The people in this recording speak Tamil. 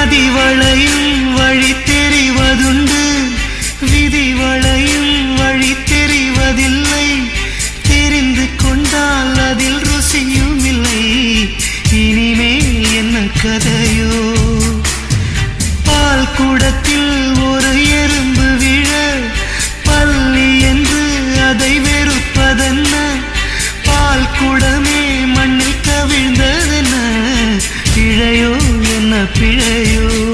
நதி வளையும் வழி தெரிவதுண்டு, விதி வளையும் வழி தெரிவதில்லை. தெரிந்து கொண்டால் அதில் ருசியும் இல்லை. இனிமேல் என்ன கதையோ? பால் குடத்தில் ஒரு எறும்பு விழ பள்ளி என்று அதை வெறுப்பதென்ன? பால் குடமே மண்ணில் கவிழ்ந்ததென்ன? பிழையோ என்ன பிழையோ?